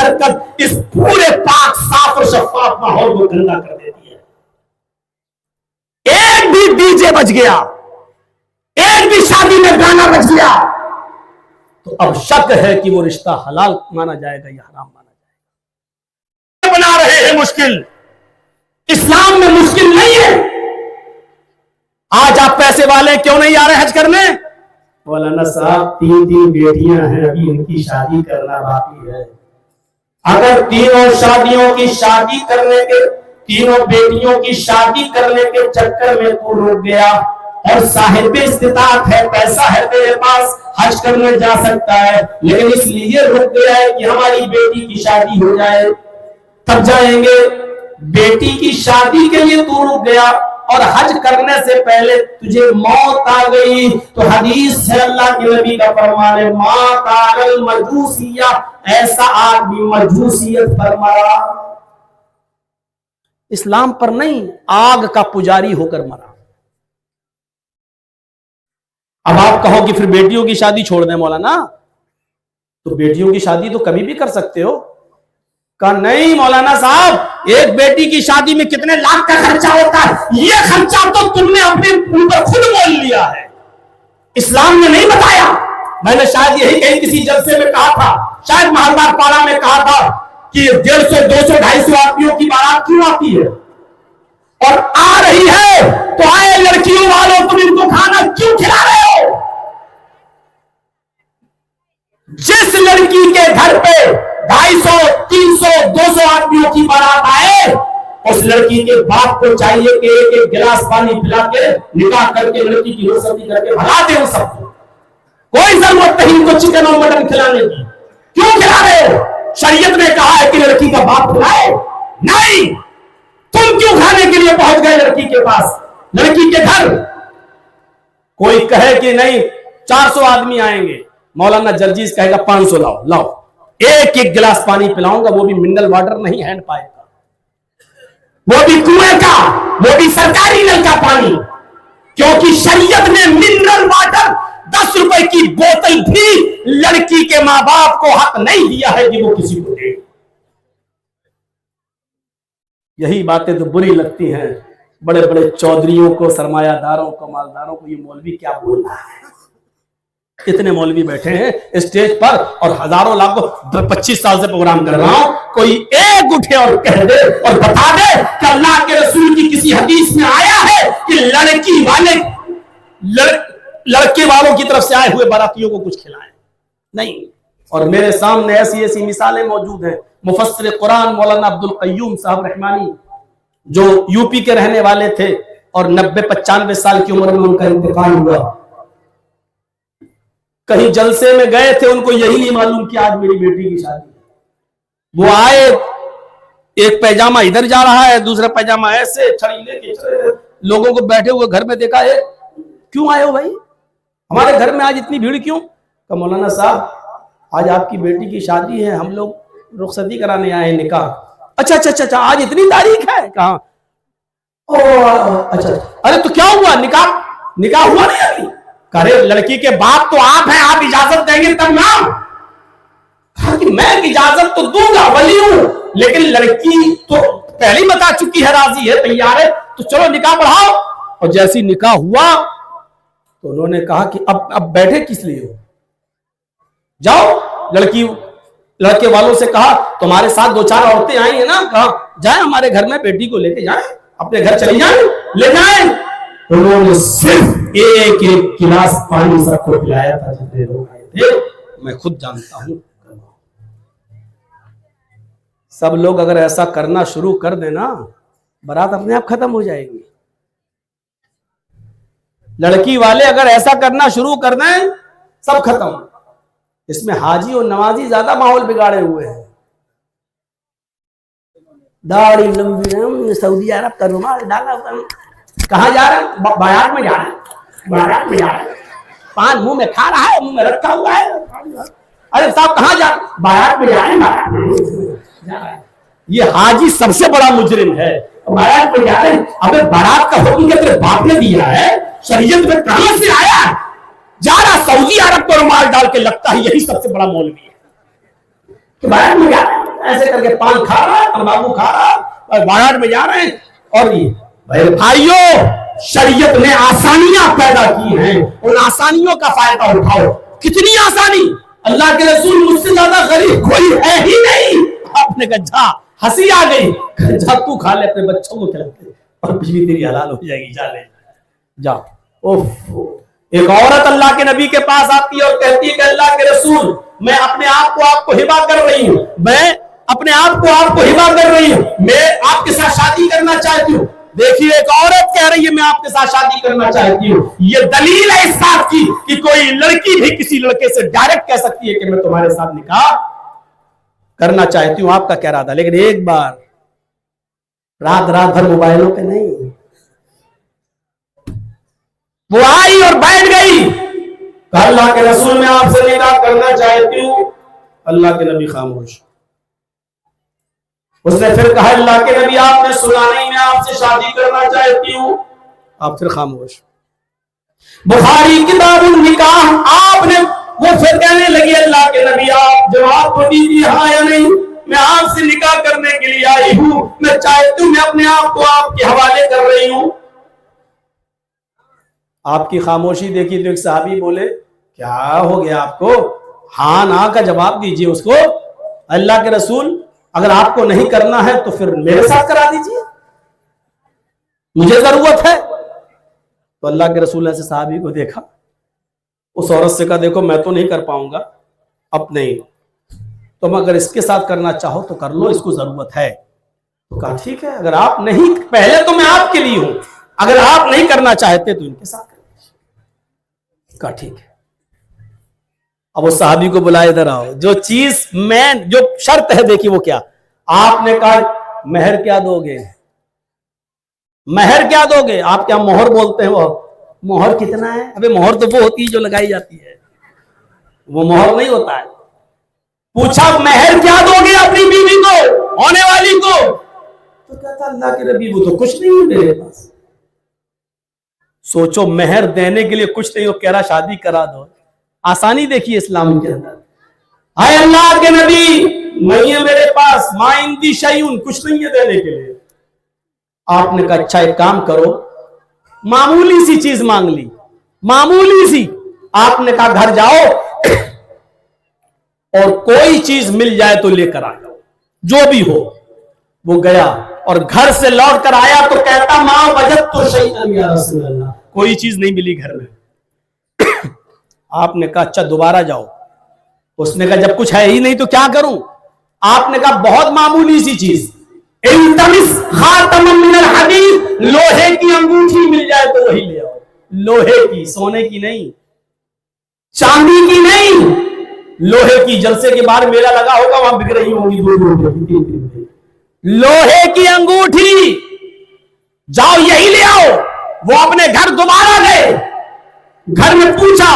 حرکت اس پورے پاک صاف اور شفاف ماحول کو گندا کر دیتی ہے. ایک بھی ڈی جے بج گیا, ایک بھی شادی میں گانا بج گیا, تو اب شک ہے کہ وہ رشتہ حلال مانا جائے گا یا حرام مانا جائے گا. بنا رہے ہیں مشکل, اسلام میں مشکل نہیں ہے. آج آپ پیسے والے کیوں نہیں آ رہے حج کرنے؟ مولانا صاحب 3 بیٹیاں ہیں, ابھی ان کی شادی کرنا باقی ہے. اگر تینوں شادیوں کی شادی کرنے کے, تینوں بیٹیوں کی شادی کرنے کے چکر میں تو رک گیا اور صاحب استطاعت ہے, پیسہ ہے تیرے پاس, حج کرنے جا سکتا ہے, لیکن اس لیے رک گیا ہے کہ ہماری بیٹی کی شادی ہو جائے تب جائیں گے. بیٹی کی شادی کے لیے تو رک گیا اور حج کرنے سے پہلے تجھے موت آ گئی, تو حدیث ہے اللہ کے نبی کا فرمان ہے, مات علی المجوسیہ, ایسا آدمی مجوسیت پر مرا, اسلام پر نہیں, آگ کا پجاری ہو کر مرا. اب آپ کہو کہ پھر بیٹیوں کی شادی چھوڑ دیں مولانا, تو بیٹیوں کی شادی تو کبھی بھی کر سکتے ہو. کہا نہیں مولانا صاحب, ایک بیٹی کی شادی میں کتنے لاکھ کا خرچہ ہوتا ہے, یہ خرچہ تو تم نے اپنے اوپر خود مول لیا ہے, اسلام نے نہیں بتایا. میں نے شاید یہی کہیں کسی جلسے میں کہا تھا, شاید مہاردار پاڑا میں کہا تھا کہ 150, 200, 250 آدمیوں کی بارات کیوں آتی ہے, اور آ رہی ہے تو آئے لڑکیوں والوں, تم ان کو کھانا کیوں کھلا رہے ہو؟ جس لڑکی کے گھر پہ 250, 300, 200 آدمیوں کی بارات آئے, اس لڑکی کے باپ کو چاہیے کہ ایک ایک گلاس پانی پلا کے نکاح کر کے لڑکی کی رخصتی کر کے بھلا دے. ان سب کو کوئی ضرورت نہیں کو چکن اور مٹن کھلانے کی. کیوں کھلا رہے ہو؟ شریعت نے کہا ہے کہ لڑکی کا باپ کھلائے, نہیں, تم کیوں کھانے کے لیے پہنچ گئے لڑکی کے پاس, لڑکی کے گھر؟ کوئی کہے کہ نہیں 400 آدمی آئیں گے, مولانا جرجیز کہے گا 500 لاؤ, لاؤ, ایک ایک گلاس پانی پلاؤں گا, وہ بھی منرل واٹر نہیں, ہینڈ پائپ کا, وہ بھی کنویں کا, وہ بھی سرکاری نل کا پانی, کیونکہ شریعت نے منرل واٹر 10 روپے کی بوتل بھی لڑکی کے ماں باپ کو حق نہیں دیا ہے کہ وہ کسی کو دے. یہی باتیں تو بری لگتی ہیں بڑے بڑے چودھریوں کو, سرمایہ داروں کو, مالداروں کو. یہ مولوی کیا بول رہا ہے؟ اتنے مولوی بیٹھے ہیں اسٹیج پر اور ہزاروں لاکھوں, 25 سال سے پروگرام کر رہا ہوں, کوئی ایک اٹھے اور کہہ دے اور بتا دے کہ اللہ کے رسول کی کسی حدیث میں آیا ہے کہ لڑکی والے لڑکے والوں کی طرف سے آئے ہوئے باراتیوں کو کچھ کھلائیں؟ نہیں. اور میرے سامنے ایسی ایسی مثالیں موجود ہیں. مفسر قرآن مولانا عبدالقیوم صاحب رحمانی, جو یو پی کے رہنے والے تھے اور 90-95 سال کی عمر میں ان کا انتقال ہوا, کہیں جلسے میں گئے تھے, ان کو یہی نہیں معلوم کہ آج میری بیٹی کی شادی ہے. وہ آئے, ایک پیجامہ ادھر جا رہا ہے, دوسرا پیجامہ ایسے چھڑی لے کے لوگوں کو بیٹھے ہوئے گھر میں دیکھا ہے. کیوں آئے ہو بھائی, ہمارے گھر میں آج اتنی بھیڑ کیوں؟ کہ مولانا صاحب آج آپ کی بیٹی کی شادی ہے, ہم لوگ رخصتی کرانے آئے, نکاح. اچھا اچھا اچھا, آج اتنی تاریخ ہے؟ کہاں؟ اچھا, ارے تو کیا ہوا, نکاح ہوا نہیں ابھی؟ کرے لڑکی کے باپ تو آپ ہیں, آپ اجازت دیں گے تب نا. کہا کہ میں اجازت تو دوں گا, ولی ہوں, لیکن لڑکی تو پہلے بتا چکی ہے, راضی ہے, تیار ہے, تو چلو نکاح پڑھاؤ. اور جیسی نکاح ہوا تو انہوں نے کہا کہ اب بیٹھے کس لیے ہو, جاؤ. لڑکے والوں سے کہا تمہارے ساتھ 2-4 عورتیں آئی ہیں نا, کہا جائیں ہمارے گھر میں بیٹی کو لے کے جائیں, اپنے گھر چلی جائیں, لے جائیں. انہوں نے صرف ایک ایک گلاس پانی سب کو پلایا تھا جتنے لوگ آئے تھے. میں خود جانتا ہوں. سب لوگ اگر ایسا کرنا شروع کر دینا, بارات اپنے آپ ختم ہو جائے گی. لڑکی والے اگر ایسا کرنا شروع کر دیں, سب ختم. اس میں حاجی اور نمازی زیادہ ماحول بگاڑے ہوئے ہیں. داڑھی لمبی, سعودی عرب کا رومال ڈالا, کہاں جا رہا ہے؟ بارات میں جا رہا ہے, بارات میں جا رہا ہے. پان منہ میں کھا رہا ہے, منہ میں رکھا ہوا ہے. ارے صاحب کہاں جا رہا ہے؟ بارات میں جا رہے ہیں. یہ حاجی سب سے بڑا مجرم ہے. بارات میں جا رہے ہیں. ابے بارات کا حکم کیا تیرے باپ نے دیا ہے؟ شریعت میں کہاں سے آیا؟ جا رہا سعودی عرب کو رومال ڈال کے, لگتا ہے یہی سب سے بڑا مولوی ہے کہ بارات میں جا رہے ہیں. ایسے کر کے پان کھا رہا ہے، تمباکو کھا رہا ہے، اور بازار میں جا رہے ہیں. اور یہ بھائیوں، شریعت نے آسانیاں پیدا کی ہیں، ان آسانیوں کا فائدہ اٹھاؤ. کتنی آسانی! اللہ کے رسول مجھ سے زیادہ غریب کوئی ہے ہی نہیں. آپ نے کہا جا، ہنسی آ گئی، جا تو کھا لے، اپنے بچوں کو کھلا دے اور بیوی تیری حلال ہو جائے گی، جا لے جا. ایک عورت اللہ کے نبی کے پاس آتی ہے اور کہتی ہے کہ اللہ کے رسول، میں اپنے آپ کو ہبا کر رہی ہوں، میں اپنے آپ کو ہبا کر رہی ہوں، میں آپ کے ساتھ شادی کرنا چاہتی ہوں. دیکھیے ایک عورت کہہ رہی ہے میں آپ کے ساتھ شادی کرنا چاہتی ہوں. یہ دلیل ہے اس بات کی کہ کوئی لڑکی بھی کسی لڑکے سے ڈائریکٹ کہہ سکتی ہے کہ میں تمہارے ساتھ نکاح کرنا چاہتی ہوں. آپ کا کیا ارادہ؟ لیکن ایک بار رات بھر موبائلوں پہ نہیں، وہ آئی اور بیٹھ گئی، اللہ کے رسول میں آپ سے نکاح کرنا چاہتی ہوں. اللہ کے نبی خاموش. اس نے پھر کہا اللہ کے نبی آپ نے سنا نہیں میں آپ سے شادی کرنا چاہتی ہوں. آپ پھر خاموش. بخاری کتاب النکاح آپ نے، وہ پھر کہنے لگی اللہ کے نبی آپ جواب تو دیجیے ہاں یا نہیں، میں آپ سے نکاح کرنے کے لیے آئی ہوں، میں چاہتی ہوں، میں اپنے آپ کو آپ کے حوالے کر رہی ہوں. آپ کی خاموشی دیکھی تو ایک صحابی بولے کیا ہو گیا آپ کو؟ ہاں نا کا جواب دیجئے اس کو. اللہ کے رسول اگر آپ کو نہیں کرنا ہے تو پھر میرے ساتھ کرا دیجئے، مجھے ضرورت ہے. تو اللہ کے رسول نے سے صحابی کو دیکھا، اس عورت سے کہا دیکھو میں تو نہیں کر پاؤں گا، اب نہیں، تم اگر اس کے ساتھ کرنا چاہو تو کر لو، اس کو ضرورت ہے. تو کہا ٹھیک ہے، اگر آپ نہیں، پہلے تو میں آپ کے لیے ہوں، اگر آپ نہیں کرنا چاہتے تو ان کے ساتھ کریں. کہا ٹھیک ہے. اب اس صحابی کو بلائے ادھر آؤ. جو چیز مین، جو شرط ہے دیکھیے وہ کیا. آپ نے کہا مہر کیا دو گے؟ مہر کیا دو گے؟ آپ کیا مہر بولتے ہیں؟ وہ مہر کتنا ہے؟ ابے مہر تو وہ ہوتی ہے جو لگائی جاتی ہے، وہ مہر نہیں ہوتا ہے. پوچھا مہر کیا دو گے اپنی بیوی کو، ہونے والی کو؟ تو کہتا اللہ کے نبی وہ تو کچھ نہیں ہے میرے پاس. سوچو مہر دینے کے لیے کچھ نہیں ہو، کہہ رہا شادی کرا دو. آسانی دیکھیے اسلام کے اندر. اے اللہ کے نبی نہیں ہے میرے پاس، ما عندی شیء، کچھ نہیں ہے دینے کے لیے. آپ نے کہا اچھا ایک کام کرو، معمولی سی چیز مانگ لی، معمولی سی. آپ نے کہا گھر جاؤ اور کوئی چیز مل جائے تو لے کر آ جاؤ، جو بھی ہو. وہ گیا اور گھر سے لوٹ کر آیا تو کہتا ماں وجدت شیئا یا رسول اللہ، کوئی چیز نہیں ملی گھر میں. آپ نے کہا اچھا دوبارہ جاؤ. اس نے کہا جب کچھ ہے ہی نہیں تو کیا کروں؟ آپ نے کہا بہت معمولی سی چیز، التمس خاتما من الحدید، لوہے کی انگوٹھی مل جائے تو وہی لے آؤ. لوہے کی، سونے کی نہیں، چاندی کی نہیں، لوہے کی. جلسے کے بعد میلہ لگا ہوگا وہاں بک رہی ہوگی 2 روپے. لوہے کی انگوٹھی، جاؤ یہی لے آؤ. وہ اپنے گھر دوبارہ گئے، گھر میں پوچھا،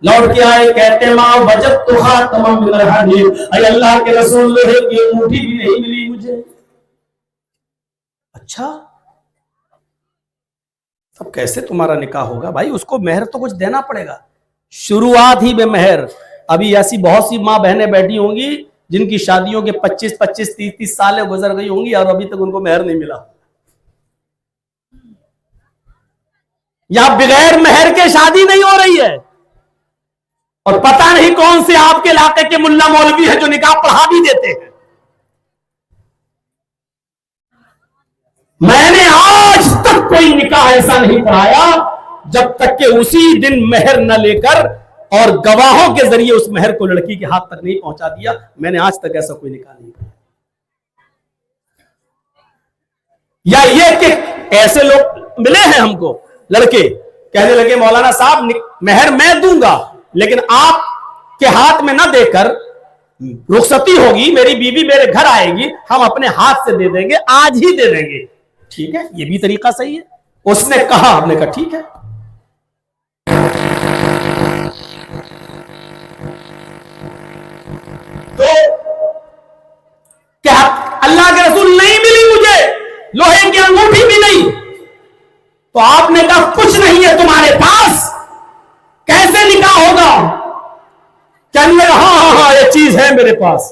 لوٹ کے آئے، کہتے ماں وجدت خاتما من الحدید، اے اللہ کے رسول لوہے کی انگوٹھی بھی نہیں ملی مجھے. اچھا اب کیسے تمہارا نکاح ہوگا؟ بھائی اس کو مہر تو کچھ دینا پڑے گا، شروعات ہی بے مہر. ابھی ایسی بہت سی ماں بہنیں بیٹھی ہوں گی جن کی شادیوں کے 25 30 سالیں گزر گئی ہوں گی اور ابھی تک ان کو مہر نہیں ملا، یا بغیر مہر کے شادی نہیں ہو رہی ہے. اور پتہ نہیں کون سے آپ کے علاقے کے ملا مولوی ہیں جو نکاح پڑھا بھی دیتے ہیں. میں نے آج تک کوئی نکاح ایسا نہیں پڑھایا جب تک کہ اسی دن مہر نہ لے کر اور گواہوں کے ذریعے اس مہر کو لڑکی کے ہاتھ تک نہیں پہنچا دیا. میں نے آج تک ایسا کوئی نکاح نہیں پڑھایا. یا یہ کہ ایسے لوگ ملے ہیں ہم کو، لڑکے کہنے لگے مولانا صاحب مہر میں دوں گا لیکن آپ کے ہاتھ میں نہ دے کر، رخصتی ہوگی، میری بیوی میرے گھر آئے گی، ہم اپنے ہاتھ سے دے دیں گے، آج ہی دے دیں گے. ٹھیک ہے، یہ بھی طریقہ صحیح ہے. اس نے کہا، ہم نے کہا ٹھیک ہے. تو کیا اللہ کے رسول نہیں ملی مجھے، لوہے کی انگوٹھی بھی نہیں؟ تو آپ نے کہا کچھ نہیں ہے تمہارے پاس، کیسے نکاح ہوگا؟ کہنے لگا ہاں یہ چیز ہے میرے پاس.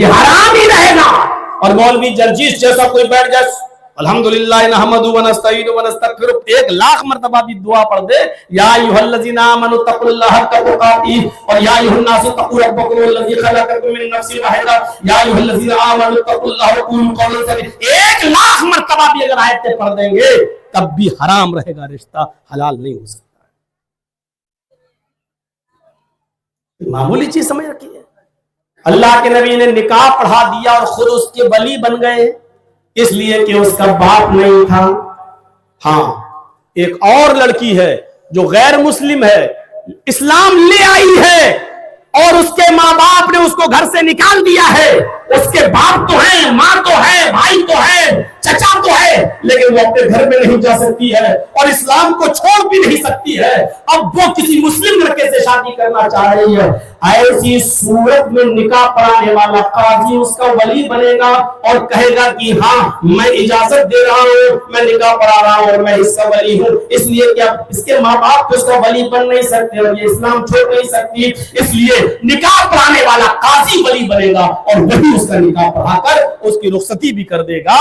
یہ حرام ہی رہے گا. اور مولوی جرجیس جیسا کوئی بیٹھ جائے الحمدللہ نحمدہ ونستعینہ ونستغفرہ 1,00,000 مرتبہ بھی دعا پڑھ دے یا ایھا الذین آمنوا اتقوا اللہ حق تقاته اور یا ایھا الناس اتقوا ربکم الذی خلقکم من نفس واحدہ یا ایھا الذین آمنوا اتقوا اللہ وقولوا قولا سدیدا 1,00,000 مرتبہ بھی اگر آیتیں پڑھ دیں گے تب بھی حرام رہے گا, رشتہ حلال نہیں ہو سکتا. معمولی چیز سمجھ رکھی ہے. اللہ کے نبی نے نکاح پڑھا دیا اور خود اس کے ولی بن گئے اس لیے کہ اس کا باپ نہیں تھا. ہاں ایک اور لڑکی ہے جو غیر مسلم ہے, اسلام لے آئی ہے اور اس کے ماں باپ نے اس کو گھر سے نکال دیا ہے. اس کے باپ تو ہیں, ماں تو ہے, بھائی تو ہے, چچا تو ہے, لیکن وہ اپنے گھر میں نہیں جا سکتی ہے اور اسلام کو چھوڑ بھی نہیں سکتی ہے. اب وہ کسی مسلم لڑکے سے شادی کرنا چاہ رہی ہے. ایسی صورت میں نکاح پڑھانے والا قاضی اس کا ولی بنے گا اور کہے گا کہ ہاں میں اجازت دے رہا ہوں, میں نکاح پڑھا رہا ہوں اور میں اس کا ولی ہوں. اس لیے کہ اب اس کے ماں باپ اس کا ولی بن نہیں سکتے اور یہ اسلام چھوڑ نہیں سکتی, اس لیے نکاح پڑھانے والا قاضی ولی بنے گا اور وہی اس کا نکاح پڑھا کر اس کی رخصتی بھی کر دے گا.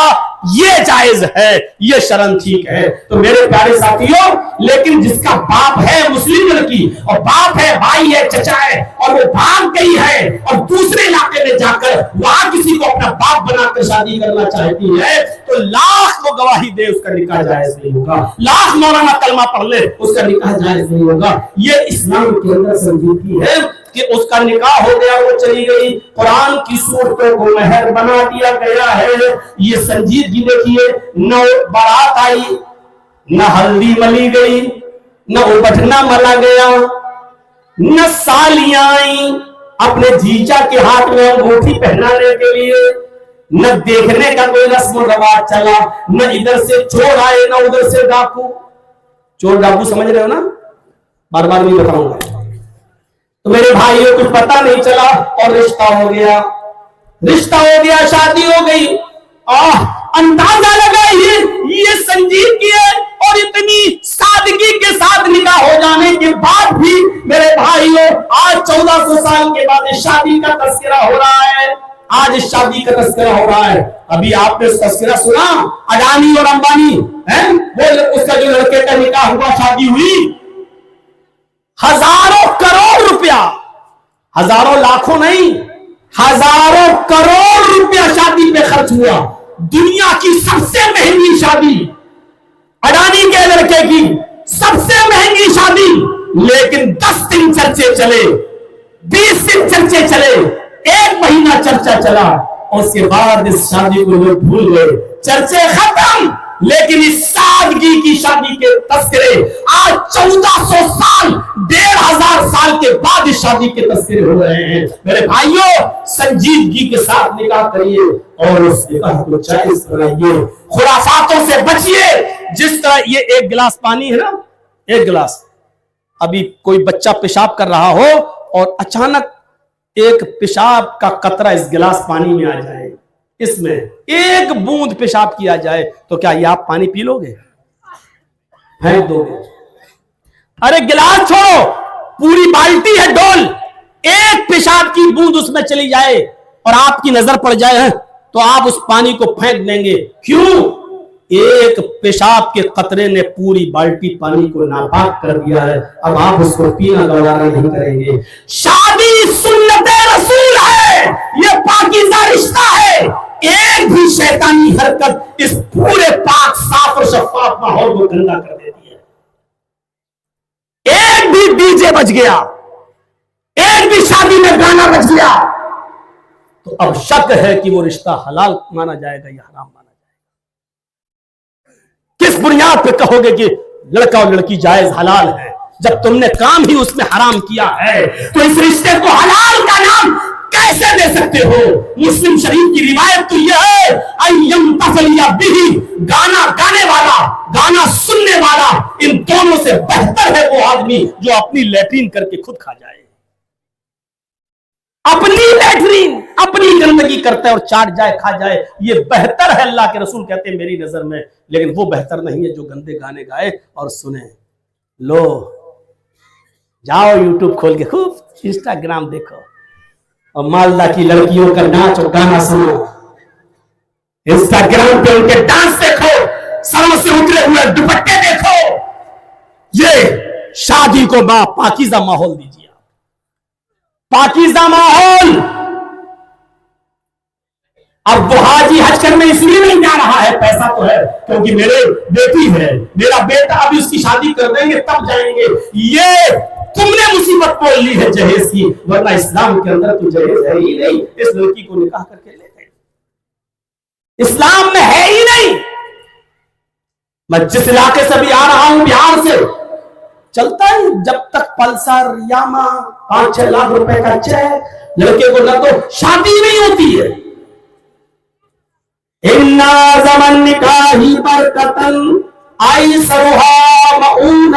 یہ جائز ہے, یہ شرعن ٹھیک ہے. تو میرے پیارے ساتھیوں, لیکن جس کا باپ ہے مسلم لڑکی اور باپ ہے, بھائی ہے, چچا ہے اور وہ بھاگ گئی ہے اور دوسرے علاقے میں جا کر وہاں کسی کو اپنا باپ بنا کر شادی کرنا چاہتی ہے تو لاکھ وہ گواہی دے اس کا نکاح جائز نہیں ہوگا, لاکھ مولانا کلمہ پڑھ لے اس کا نکاح جائز نہیں ہوگا. یہ اسلام کے اندر سنجیدگی ہے کہ اس کا نکاح ہو گیا, وہ چلی گئی, قرآن کی صورتوں کو مہر بنا دیا گیا ہے. یہ سنجیدگی دیکھیے, نہ بارات آئی, نہ ہلدی ملی گئی, نہ ابٹنا ملا گیا, نہ سالیاں آئیں اپنے جیجا کے ہاتھ میں انگوٹھی پہنانے کے لیے, نہ دیکھنے کا کوئی رسم و رواج چلا, نہ ادھر سے چور آئے نہ ادھر سے ڈاکو. چور ڈاکو سمجھ رہے ہو نا, بار بار نہیں بتاؤں گا. تو میرے بھائیوں کچھ پتہ نہیں چلا اور رشتہ ہو گیا, رشتہ ہو گیا, شادی ہو گئی. اندازہ لگائیے یہ سنجیدگی ہے اور اتنی سادگی کے ساتھ نکاح ہو جانے کے بعد بھی میرے بھائیوں آج 1400 سال کے بعد شادی کا تذکرہ ہو رہا ہے. آج اس شادی کا تذکرہ ہو رہا ہے. ابھی آپ نے اس تذکرہ سنا اڈانی اور امبانی, وہ اس کا جو لڑکے کا نکاح ہوا, شادی ہوئی, ہزاروں کروڑ روپیہ, ہزاروں لاکھوں نہیں, ہزاروں کروڑ روپیہ شادی پہ خرچ ہوا. دنیا کی سب سے مہنگی شادی, اڈانی کے لڑکے کی سب سے مہنگی شادی, لیکن 10 دن چرچے چلے, 20 دن چرچے چلے, 1 مہینہ چرچا چلا اور اس کے بعد اس شادی کو لوگ بھول گئے. چرچے ختم, لیکن اس سادگی کی شادی کے تذکرے آج 1400 سال, 1500 سال کے بعد اس شادی کے تذکرے ہو رہے ہیں. میرے بھائیوں سنجیدگی کے ساتھ نکاح کریے اور اس نکاح کو جائز بنائیے, خرافاتوں سے بچیے. جس طرح یہ 1 گلاس پانی ہے نا, 1 گلاس, ابھی کوئی بچہ پیشاب کر رہا ہو اور اچانک ایک پیشاب کا قطرہ اس گلاس پانی میں آ جائے, اس میں 1 بوند پیشاب کیا جائے تو کیا یہ آپ پانی پی لو گے؟ پھینک دو گے؟ ارے گلاس چھوڑو, پوری بالٹی ہے ڈول, 1 پیشاب کی بوند اس میں چلی جائے اور آپ کی نظر پڑ جائے تو آپ اس پانی کو پھینک دیں گے. کیوں؟ 1 پیشاب کے قطرے نے پوری بالٹی پانی کو ناپاک کر دیا ہے. اب آپ اس کو پینا گوارا نہیں کریں گے. شادی سنت رسول ہے, یہ پاکیزہ رشتہ ہے. ایک بھی شیطانی حرکت اس پورے پاک صاف اور شفاف ماحول کو گندا کر دیتی ہے. ایک بھی ڈی جے بج گیا, ایک بھی شادی میں گانا بج گیا تو اب شک ہے کہ وہ رشتہ حلال مانا جائے گا یا حرام مانا جائے گا. کس بنیاد پہ کہو گے کہ لڑکا اور لڑکی جائز حلال ہے جب تم نے کام ہی اس میں حرام کیا ہے؟ تو اس رشتے کو حلال کا نام کیسے دے سکتے ہو؟ مسلم شریف کی روایت تو یہ ہے ایم تفلیا بھی, گانا گانے والا, گانا سننے والا, ان دونوں سے بہتر ہے وہ آدمی جو اپنی لیٹرین کر کے خود کھا جائے. اپنی لیٹرین, اپنی گندگی کرتا ہے اور چاٹ جائے, کھا جائے, یہ بہتر ہے. اللہ کے رسول کہتے ہیں میری نظر میں, لیکن وہ بہتر نہیں ہے جو گندے گانے گائے اور سنے. لو جاؤ یوٹیوب کھول کے خوب انسٹاگرام دیکھو, اور مالدہ کی لڑکیوں کا ناچ اور گانا سنو، انسٹاگرام پہ ان کے ڈانس دیکھو، سروں سے اترے ہوئے دوپٹے دیکھو. یہ شادی کو پاکیزہ ماحول دیجیے، پاکیزہ ماحول. اب وہ حاجی حج کرنے اس لیے نہیں جا رہا ہے، پیسہ تو ہے کیونکہ میرے بیٹی ہے، میرا بیٹا، ابھی اس کی شادی کر دیں گے تب جائیں گے. یہ تم نے مصیبت بول لی ہے جہیز کی، ورنہ اسلام کے اندر تو جہیز ہے ہی نہیں. اس لڑکی کو نکاح کر کے لے گئے، اسلام میں ہے ہی نہیں. میں جس علاقے سے بھی آ رہا ہوں، بہار سے، چلتا ہے جب تک پلسر یاما 5-6 لاکھ روپے کا چیک لڑکے کو نہ تو شادی نہیں ہوتی ہے. اِنَّا زَمَن نِکَاحِ بَرْکَتًا أَيْسَرُهَا مَعُونَ